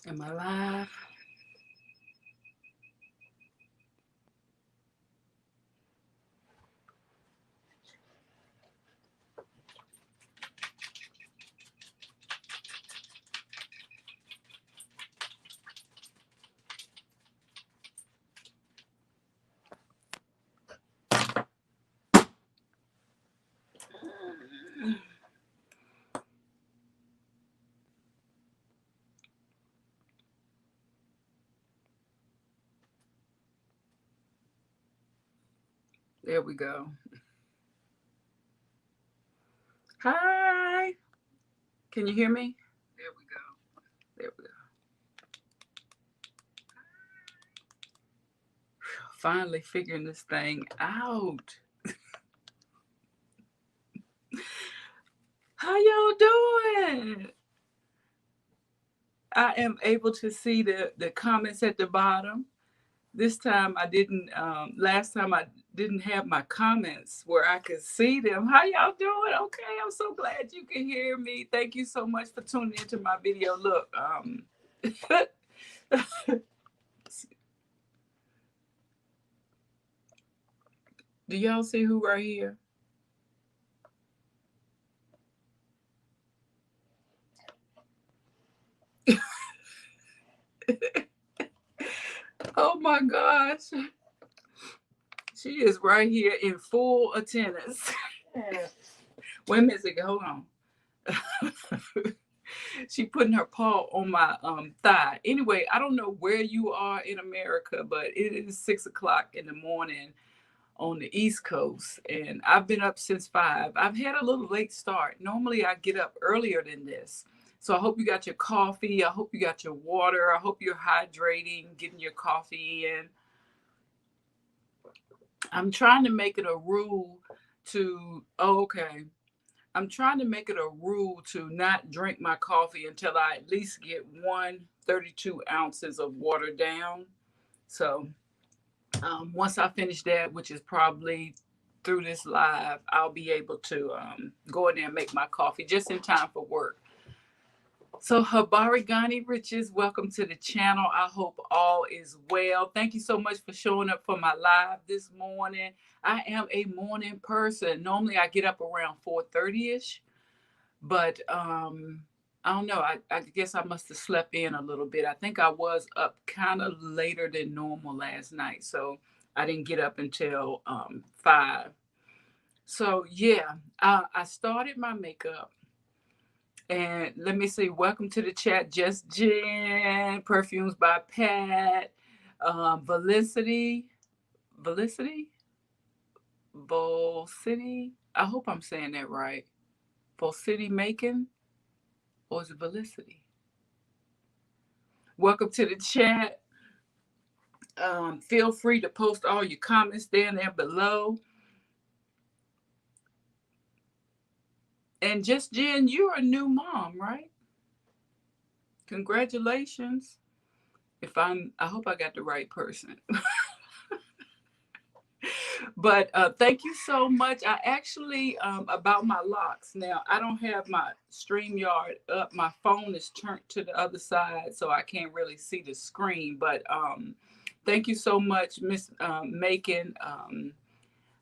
Am I live? There we go. Hi. Can you hear me? There we go. There we go. Finally figuring this thing out. How y'all doing? I am able to see the comments at the bottom. This time I didn't, last time I didn't have my comments where I could see them. How y'all doing? Okay, I'm so glad you can hear me. Thank you so much for tuning into my video. Look, do y'all see who right here? Oh my gosh. She is right here in full attendance. Wait a minute, hold on. She putting her paw on my thigh. Anyway, I don't know where you are in America, but it is 6 o'clock in the morning on the East Coast, and I've been up since 5. I've had a little late start. Normally I get up earlier than this. So I hope you got your coffee. I hope you got your water. I hope you're hydrating, getting your coffee in. I'm trying to make it a rule to, oh, okay. I'm trying to make it a rule to not drink my coffee until I at least get 132 ounces of water down. So once I finish that, which is probably through this live, I'll be able to go in there and make my coffee just in time for work. So Habari Ghani Riches, welcome to the channel. I hope all is well. Thank you so much for showing up for my live this morning. I am a morning person. Normally I get up around 4:30ish, but I don't know. I guess I must have slept in a little bit. I think I was up kind of later than normal last night, so I didn't get up until 5. So yeah, I started my makeup. And let me see, welcome to the chat, Just Jen, Perfumes by Pat, Felicity, Felicity, City. I hope I'm saying that right. City Macon, or is it Felicity? Welcome to the chat. Feel free to post all your comments down there below. And Just Jen, you're a new mom, right? Congratulations. I hope I got the right person. But thank you so much. I actually, about my locks. Now, I don't have my StreamYard up. My phone is turned to the other side, so I can't really see the screen. But thank you so much, Miss Macon.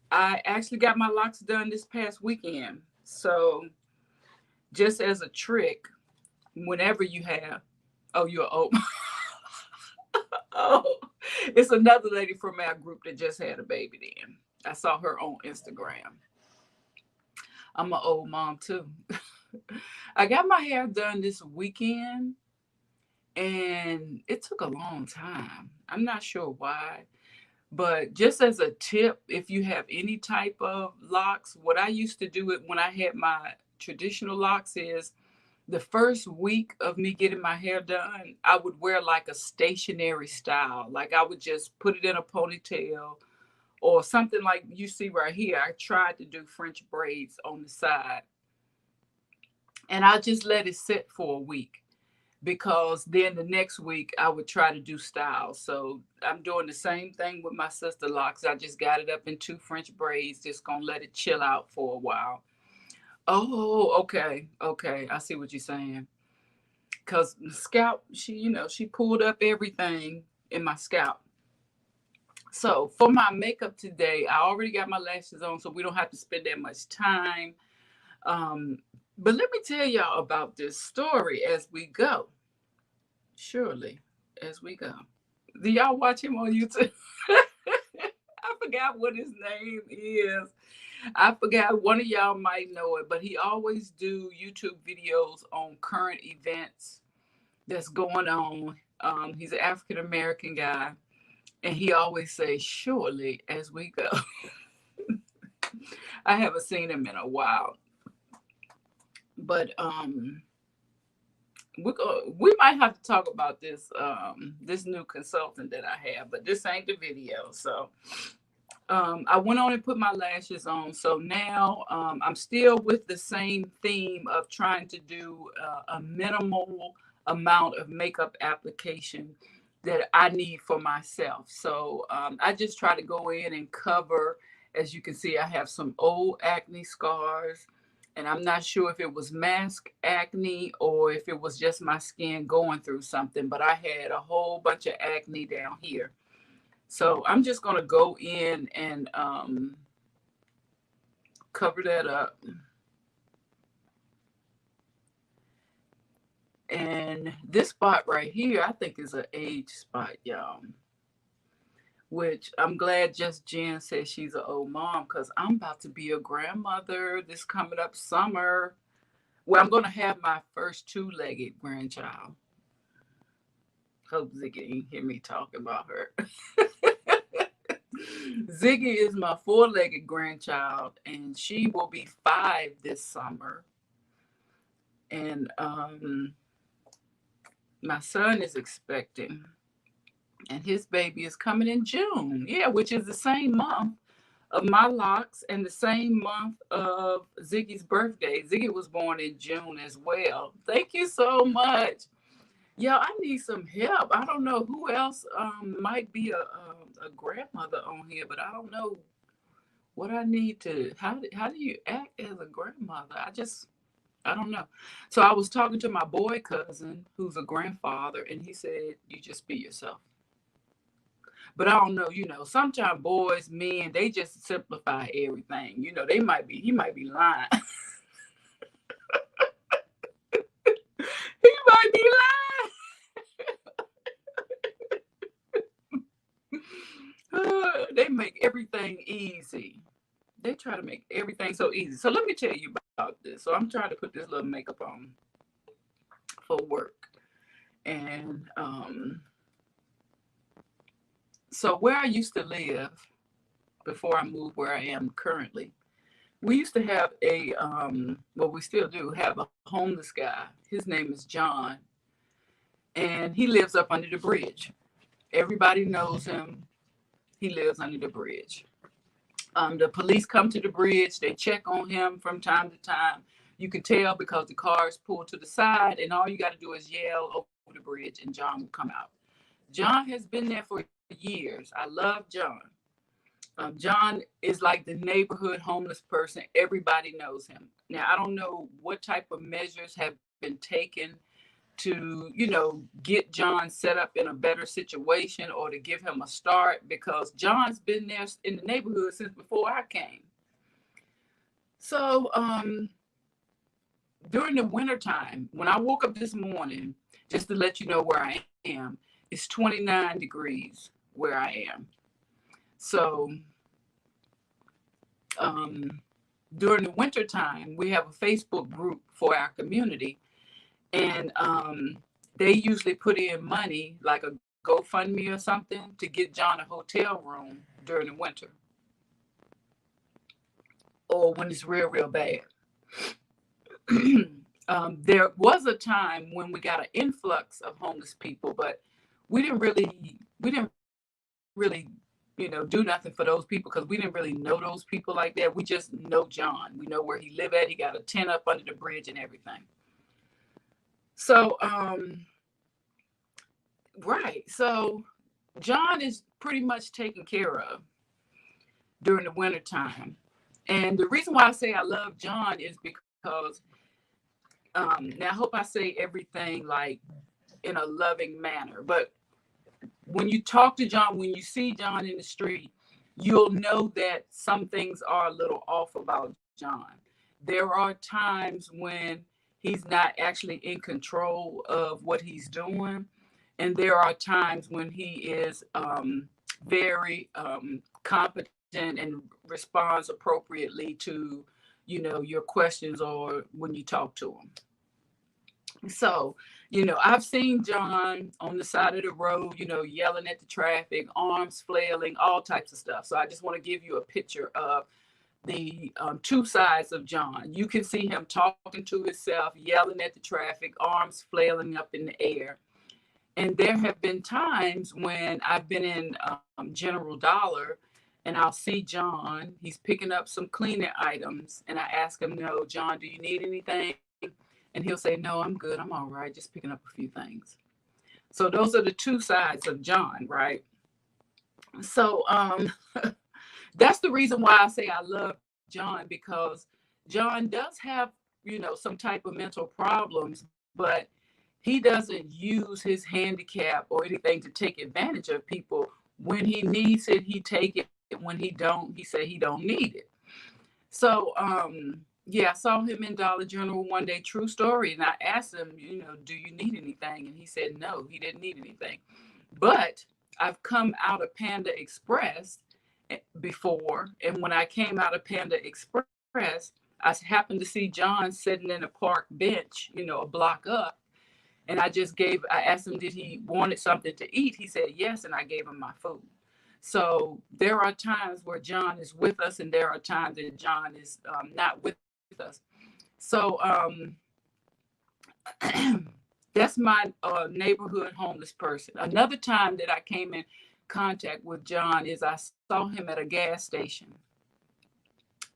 I actually got my locks done this past weekend. So just as a trick, whenever you have, oh, you're old. Oh, it's another lady from our group that just had a baby then. I saw her on Instagram. I'm an old mom too. I got my hair done this weekend and it took a long time. I'm not sure why, but just as a tip, if you have any type of locks, what I used to do it when I had my traditional locks is the first week of me getting my hair done, I would wear like a stationary style. Like I would just put it in a ponytail or something like you see right here. I tried to do French braids on the side and I just let it sit for a week because then the next week I would try to do styles. So I'm doing the same thing with my sister locks. I just got it up in 2 French braids, just gonna let it chill out for a while. Oh, okay. Okay. I see what you're saying. because the scalp, she pulled up everything in my scalp. So for my makeup today, I already got my lashes on, so we don't have to spend that much time. But let me tell y'all about this story as we go. Surely, as we go. Do y'all watch him on YouTube? I forgot what his name is. I forgot. One of y'all might know it, but he always do YouTube videos on current events that's going on. He's an African American guy, and he always says, "Surely, as we go." I haven't seen him in a while, but we might have to talk about this new consultant that I have, but this ain't the video. So I went on and put my lashes on. So now I'm still with the same theme of trying to do a minimal amount of makeup application that I need for myself. So I just try to go in and cover. As you can see, I have some old acne scars, and I'm not sure if it was mask acne or if it was just my skin going through something, but I had a whole bunch of acne down here. So I'm just going to go in and cover that up. And this spot right here, I think is an age spot, y'all. Which I'm glad Just Jen says she's an old mom, because I'm about to be a grandmother this coming up summer. Well, I'm going to have my first two-legged grandchild. Hope Ziggy didn't hear me talking about her. Ziggy is my four-legged grandchild, and she will be 5 this summer. And my son is expecting, and his baby is coming in June. Yeah, which is the same month of my locks and the same month of Ziggy's birthday. Ziggy was born in June as well. Thank you so much. Yeah, I need some help. I don't know who else might be a grandmother on here, but I don't know what I need to. How do you act as a grandmother? I don't know. So I was talking to my boy cousin, who's a grandfather, and he said, "You just be yourself." But I don't know. Sometimes boys, men, they just simplify everything. He might be lying. He might be lying. They make everything easy. They try to make everything so easy. So let me tell you about this. So I'm trying to put this little makeup on for work. And so where I used to live before I moved where I am currently, we used to have we still do have a homeless guy. His name is John, and he lives up under the bridge. Everybody knows him. He lives under the bridge. The police come to the bridge. They check on him from time to time. You can tell because the cars pull to the side, and all you got to do is yell over the bridge, and John will come out. John has been there for years. I love John. John is like the neighborhood homeless person. Everybody knows him. Now, I don't know what type of measures have been taken to, get John set up in a better situation or to give him a start, because John's been there in the neighborhood since before I came. So during the wintertime, when I woke up this morning, just to let you know where I am, it's 29 degrees where I am. So during the wintertime, we have a Facebook group for our community. And they usually put in money, like a GoFundMe or something, to get John a hotel room during the winter, or when it's real, real bad. There was a time when we got an influx of homeless people, but we didn't really, do nothing for those people, because we didn't really know those people like that. We just know John. We know where he live at. He got a tent up under the bridge and everything. So, right. So John is pretty much taken care of during the wintertime. And the reason why I say I love John is because Now I hope I say everything like in a loving manner, but when you talk to John, when you see John in the street, you'll know that some things are a little off about John. There are times when he's not actually in control of what he's doing. And there are times when he is very competent and responds appropriately to, your questions or when you talk to him. So, I've seen John on the side of the road, yelling at the traffic, arms flailing, all types of stuff. So I just want to give you a picture of the two sides of John. You can see him talking to himself, yelling at the traffic, arms flailing up in the air. And there have been times when I've been in General Dollar and I'll see John, he's picking up some cleaning items. And I ask him, no, John, do you need anything? And he'll say, no, I'm good. I'm all right. Just picking up a few things. So those are the two sides of John, right? So that's the reason why I say I love John, because John does have, some type of mental problems, but he doesn't use his handicap or anything to take advantage of people. When he needs it, he take it. When he don't, he say he don't need it. So, yeah, I saw him in Dollar General one day, true story. And I asked him, do you need anything? And he said, no, he didn't need anything. But I've come out of Panda Express before. And when I came out of Panda Express, I happened to see John sitting in a park bench, a block up. And I asked him, did he wanted something to eat? He said, yes. And I gave him my food. So there are times where John is with us, and there are times that John is not with us. So that's my neighborhood homeless person. Another time that I came in contact with John is I saw him at a gas station.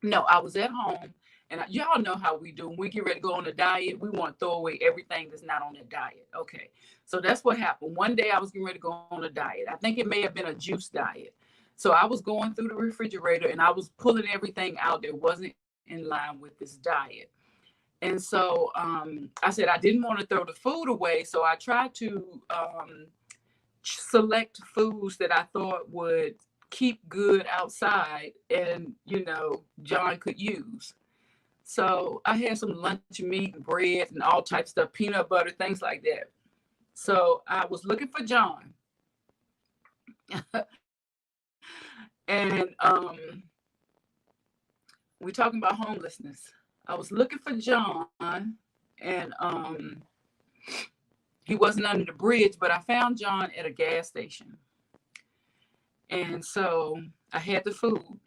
No, I was at home. And y'all know how we do. When we get ready to go on a diet, we want to throw away everything that's not on the diet. Okay. So that's what happened. One day I was getting ready to go on a diet. I think it may have been a juice diet. So I was going through the refrigerator and I was pulling everything out that wasn't in line with this diet. And so I said I didn't want to throw the food away. So I tried to select foods that I thought would keep good outside and, John could use. So I had some lunch meat, bread, and all types of stuff, peanut butter, things like that. So I was looking for John. And we're talking about homelessness. I was looking for John, and he wasn't under the bridge, but I found John at a gas station. And so I had the food.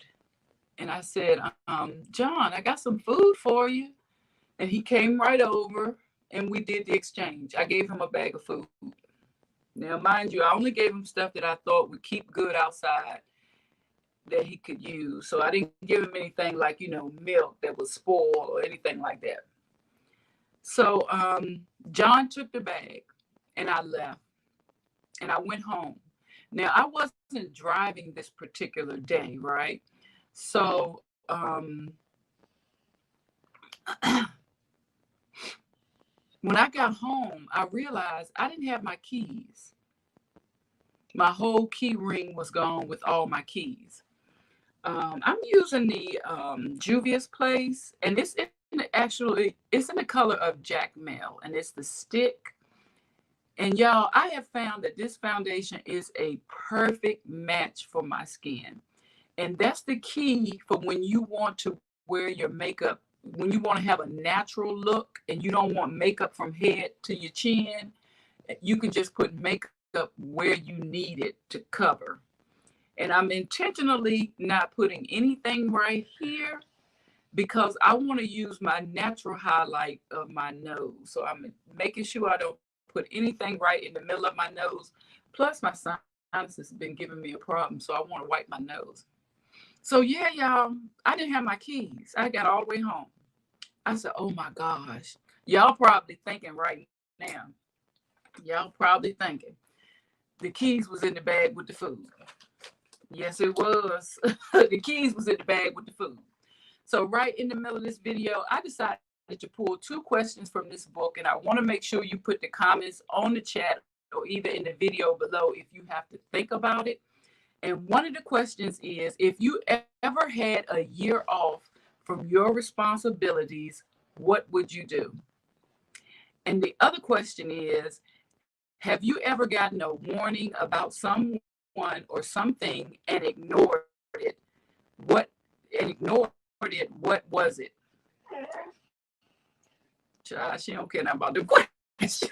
And I said, John, I got some food for you. And he came right over and we did the exchange. I gave him a bag of food. Now, mind you, I only gave him stuff that I thought would keep good outside that he could use. So I didn't give him anything like, milk that was spoiled or anything like that. So John took the bag and I left and I went home. Now, I wasn't driving this particular day, right? So when I got home, I realized I didn't have my keys. My whole key ring was gone with all my keys. I'm using the Juvia's Place, and it's in the color of Jack Mel, and it's the stick. And y'all, I have found that this foundation is a perfect match for my skin. And that's the key for when you want to wear your makeup, when you want to have a natural look and you don't want makeup from head to your chin, you can just put makeup where you need it to cover. And I'm intentionally not putting anything right here because I want to use my natural highlight of my nose. So I'm making sure I don't put anything right in the middle of my nose. Plus my sinus has been giving me a problem, so I want to wipe my nose. So yeah, y'all, I didn't have my keys. I got all the way home. I said, oh my gosh. Y'all probably thinking right now. Y'all probably thinking the keys was in the bag with the food. Yes, it was. The keys was in the bag with the food. So right in the middle of this video, I decided to pull 2 questions from this book, and I want to make sure you put the comments on the chat or either in the video below if you have to think about it. And one of the questions is, if you ever had a year off from your responsibilities, what would you do? And the other question is, have you ever gotten a warning about someone or something and ignored it? What was it? Child, she don't care nothing about the question.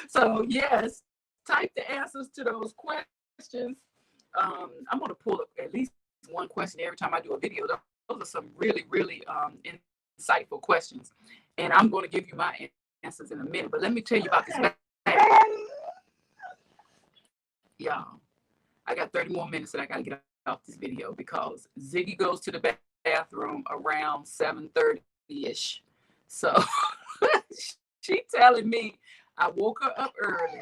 So yes, type the answers to those questions. I'm going to pull up at least one question every time I do a video. Those are some really, really insightful questions. And I'm going to give you my answers in a minute. But let me tell you about this bag. Y'all, I got 30 more minutes that I got to get off this video because Ziggy goes to the bathroom around 7:30-ish. So she telling me I woke her up early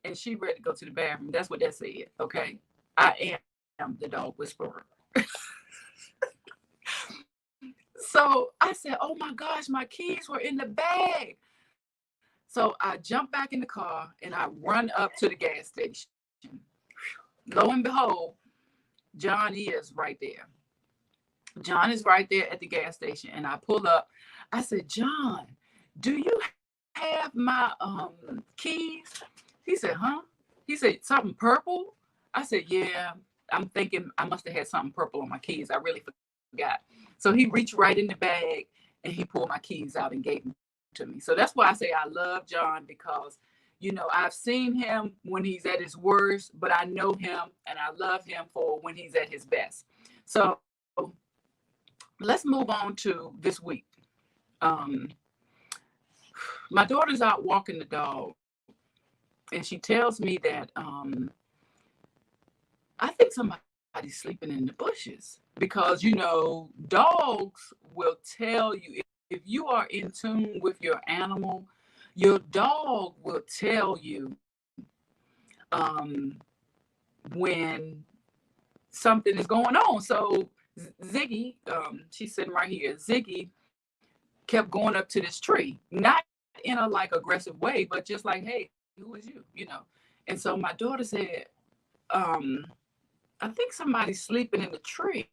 and she ready to go to the bathroom. That's what that said. Okay. I am the dog whisperer. So I said, oh my gosh, my keys were in the bag. So I jump back in the car and I run up to the gas station. Lo and behold, John is right there. John is right there at the gas station. And I pull up. I said, John, do you have my keys? He said, huh? He said, something purple? I said, yeah. I'm thinking I must have had something purple on my keys. I really forgot. So he reached right in the bag and he pulled my keys out and gave them to me. So that's why I say I love John, because, you know, I've seen him when he's at his worst, but I know him and I love him for when he's at his best. So let's move on to this week. My daughter's out walking the dog and she tells me that I think somebody's sleeping in the bushes, because, you know, dogs will tell you if you are in tune with your animal, your dog will tell you when something is going on. So Ziggy, she's sitting right here. Ziggy kept going up to this tree, not in a like aggressive way, but just like, hey, who is you? You know. And so my daughter said, I think somebody's sleeping in the tree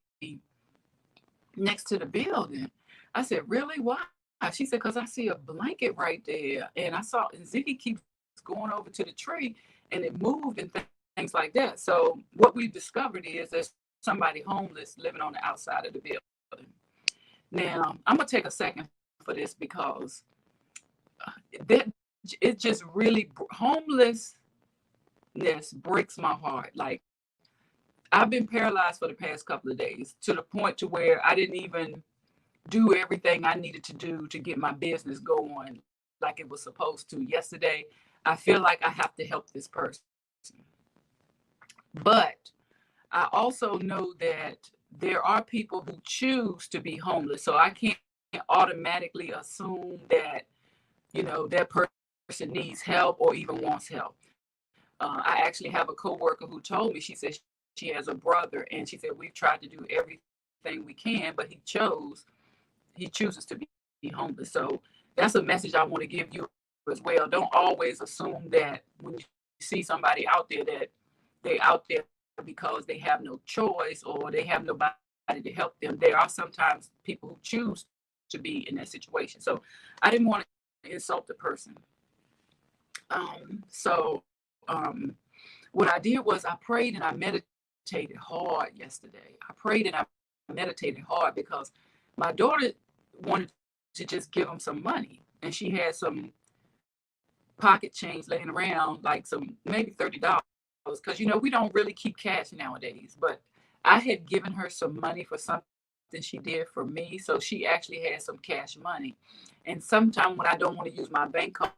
next to the building. I said, really? Why? She said, because I see a blanket right there. And Ziggy keeps going over to the tree and it moved and things like that. So what we discovered is there's somebody homeless living on the outside of the building. Now, I'm going to take a second for this because it just really, homelessness breaks my heart. Like, I've been paralyzed for the past couple of days to the point to where I didn't even do everything I needed to do to get my business going like it was supposed to. Yesterday, I feel like I have to help this person. But I also know that there are people who choose to be homeless. So I can't automatically assume that, you know, that person needs help or even wants help. I actually have a coworker who told me, she said she has a brother, and she said, we've tried to do everything we can, but he chooses to be homeless. So that's a message I want to give you as well. Don't always assume that when you see somebody out there that they're out there because they have no choice or they have nobody to help them. There are sometimes people who choose to be in that situation. So I didn't want to insult the person. What I did was I prayed and I meditated hard yesterday. I prayed and I meditated hard because my daughter wanted to just give him some money, and she had some pocket change laying around, like some maybe $30, because, you know, we don't really keep cash nowadays. But I had given her some money for something she did for me, so she actually had some cash money. And sometimes when I don't want to use my bank card,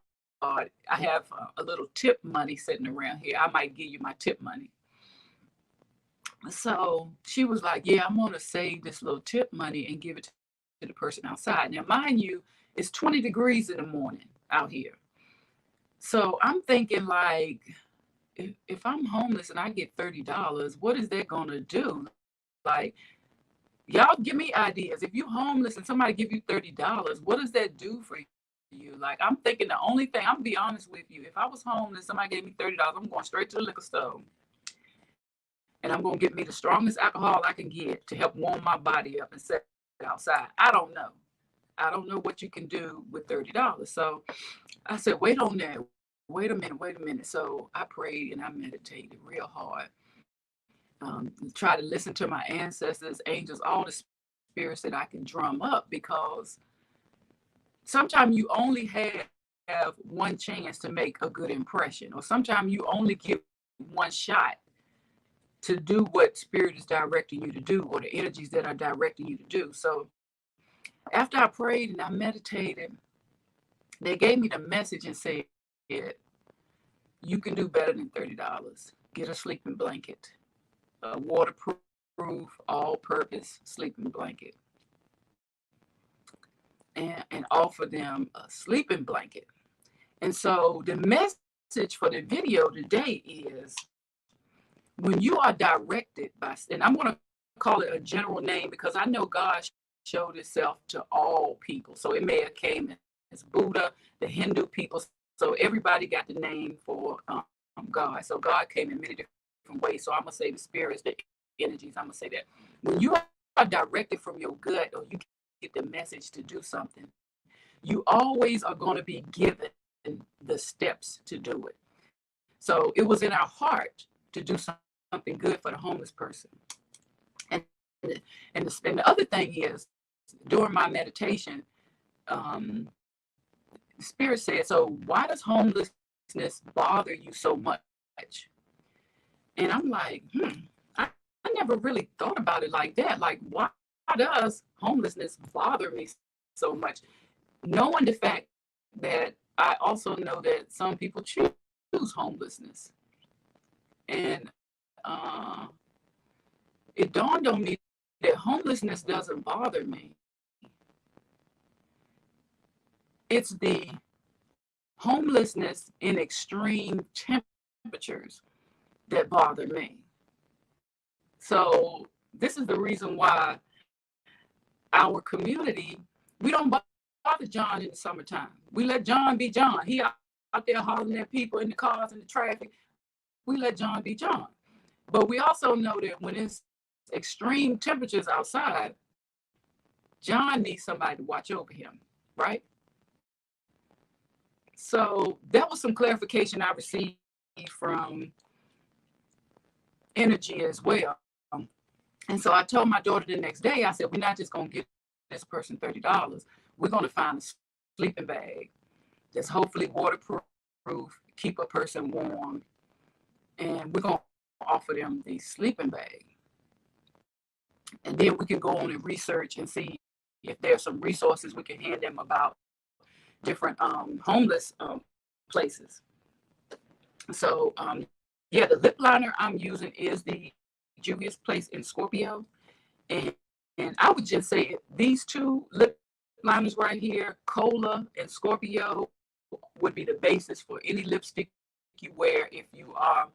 I have a little tip money sitting around here. I might give you my tip money. So she was like, yeah, I'm going to save this little tip money and give it to the person outside. Now, mind you, it's 20 degrees in the morning out here. So I'm thinking, like, if I'm homeless and I get $30, what is that going to do? Like, y'all give me ideas. If you're homeless and somebody give you $30, what does that do for you? Like, I'm thinking the only thing, I'm gonna be honest with you. If I was homeless, somebody gave me $30, I'm going straight to the liquor store. And I'm gonna get me the strongest alcohol I can get to help warm my body up and set it outside. I don't know. I don't know what you can do with $30. So I said, wait on that. Wait a minute. So I prayed and I meditated real hard. Try to listen to my ancestors, angels, all the spirits that I can drum up, because sometimes you only have one chance to make a good impression, or sometimes you only get one shot to do what spirit is directing you to do, or the energies that are directing you to do. So after I prayed and I meditated, they gave me the message and said, you can do better than $30. Get a sleeping blanket, a waterproof, all-purpose sleeping blanket, and offer them a sleeping blanket. And so the message for the video today is, when you are directed by, and I'm going to call it a general name because I know God showed itself to all people. So it may have came as Buddha, the Hindu people. So everybody got the name for God. So God came in many different ways. So I'm going to say the spirits, the energies, I'm going to say that. When you are directed from your gut, or you get the message to do something, you always are going to be given the steps to do it. So it was in our heart to do something good for the homeless person. And the other thing is, during my meditation, the Spirit said, so why does homelessness bother you so much? And I'm like, I never really thought about it like that. Like, why does homelessness bother me so much? Knowing the fact that I also know that some people choose homelessness. And it dawned on me that homelessness doesn't bother me. It's the homelessness in extreme temperatures that bother me. So this is the reason why our community, we don't bother John in the summertime. We let John be John. He out there hollering at people in the cars and the traffic. We let John be John. But we also know that when it's extreme temperatures outside, John needs somebody to watch over him, right? So that was some clarification I received from energy as well. And so I told my daughter the next day, I said, we're not just going to get this person $30. We're going to find a sleeping bag that's hopefully waterproof, keep a person warm, and we're going to offer them the sleeping bag. And then we can go on and research and see if there's some resources we can hand them about different homeless places. So yeah, the lip liner I'm using is the Juvia's Place in Scorpio. And I would just say these two lip liners right here, Cola and Scorpio, would be the basis for any lipstick you wear if you are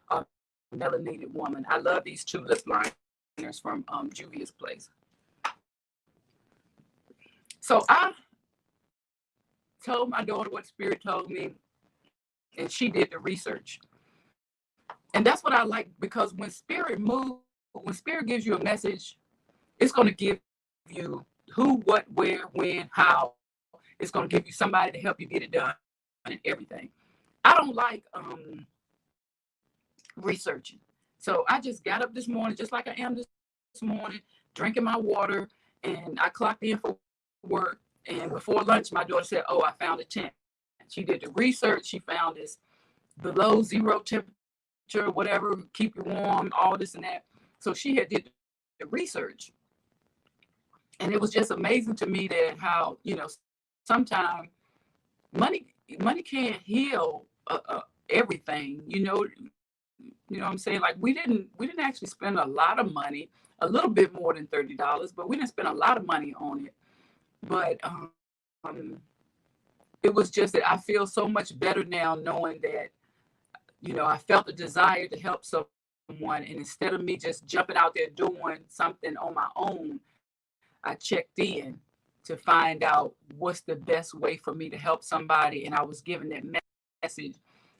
a melanated woman. I love these two lip liners from Juvia's Place. So I told my daughter what Spirit told me, and she did the research. And that's what I like, because when Spirit moves, when Spirit gives you a message, it's going to give you who, what, where, when, how. It's going to give you somebody to help you get it done and everything. I don't like researching. So I just got up this morning, just like I am this morning, drinking my water, and I clocked in for work. And before lunch, my daughter said, oh, I found a tent. She did the research. She found this below zero temperature, whatever, keep you warm, all this and that. So she had did the research. And it was just amazing to me that how, sometimes money can't heal everything, you know what I'm saying? Like we didn't actually spend a lot of money, a little bit more than $30, but we didn't spend a lot of money on it. But it was just that I feel so much better now knowing that, I felt a desire to help someone, and instead of me just jumping out there doing something on my own, I checked in to find out what's the best way for me to help somebody. And I was given that message.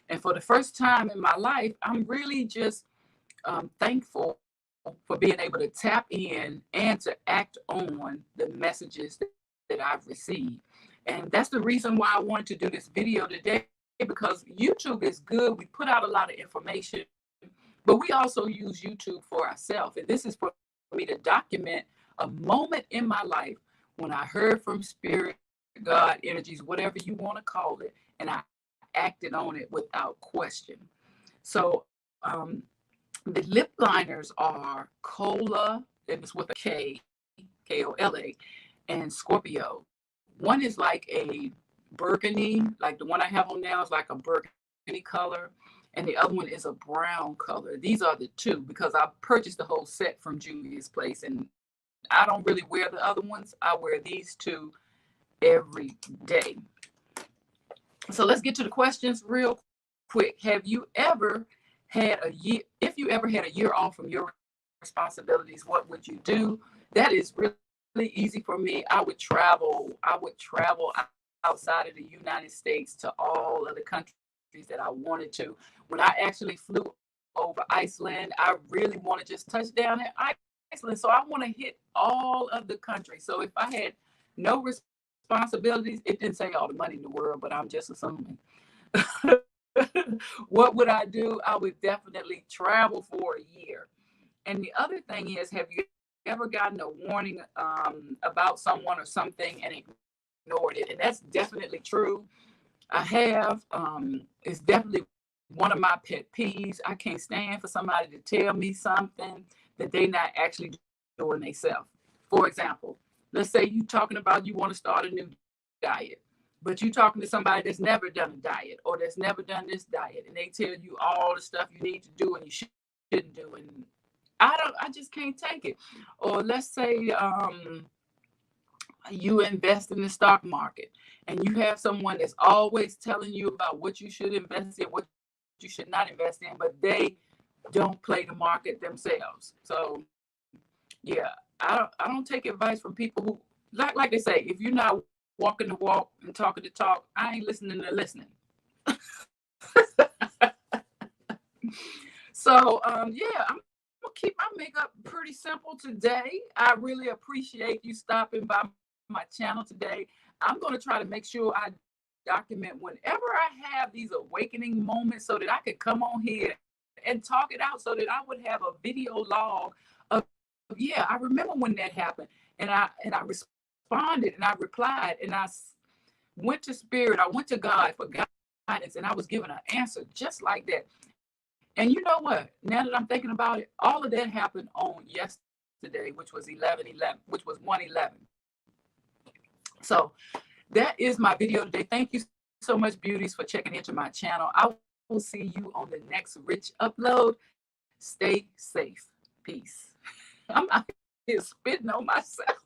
And for the first time in my life, I'm really just thankful for being able to tap in and to act on the messages that I've received. And that's the reason why I wanted to do this video today, because YouTube is good. We put out a lot of information, but we also use YouTube for ourselves. And this is for me to document a moment in my life when I heard from Spirit, God, energies, whatever you want to call it, and I acted on it without question. So the lip liners are Cola, and it's with a K, Kola, and Scorpio. One is like a burgundy, like the one I have on now is like a burgundy color, and the other one is a brown color. These are the two because I purchased the whole set from Julia's Place, and I don't really wear the other ones. I wear these two every day. So let's get to the questions real quick. Have you ever had a year, if you ever had a year off from your responsibilities, what would you do? That is really easy for me. I would travel outside of the United States to all of the countries that I wanted to. When I actually flew over Iceland, I really want to just touch down in Iceland. So I want to hit all of the countries. So if I had no responsibilities, it didn't say all the money in the world, but I'm just assuming. What would I do? I would definitely travel for a year. And the other thing is, have you ever gotten a warning about someone or something and ignored it? And that's definitely true. I have. It's definitely one of my pet peeves. I can't stand for somebody to tell me something that they're not actually doing themselves. For example, let's say you're talking about you want to start a new diet, but you're talking to somebody that's never done a diet or that's never done this diet, and they tell you all the stuff you need to do and you shouldn't do, and I just can't take it. Or let's say you invest in the stock market and you have someone that's always telling you about what you should invest in, what you should not invest in, but they don't play the market themselves. So yeah, I don't take advice from people who, like they say, if you're not walking the walk and talking the talk, I ain't listening to listening. So yeah, I'm gonna keep my makeup pretty simple today. I really appreciate you stopping by my channel today. I'm gonna try to make sure I document whenever I have these awakening moments so that I could come on here and talk it out, so that I would have a video log of, yeah, I remember when that happened, and I responded and I replied and I went to Spirit, I went to God for guidance, and I was given an answer just like that. And you know what? Now that I'm thinking about it, all of that happened on yesterday, which was 11/11, which was 1/11. So that is my video today. Thank you so much, beauties, for checking into my channel. I will see you on the next rich upload. Stay safe. Peace. I'm out here spitting on myself.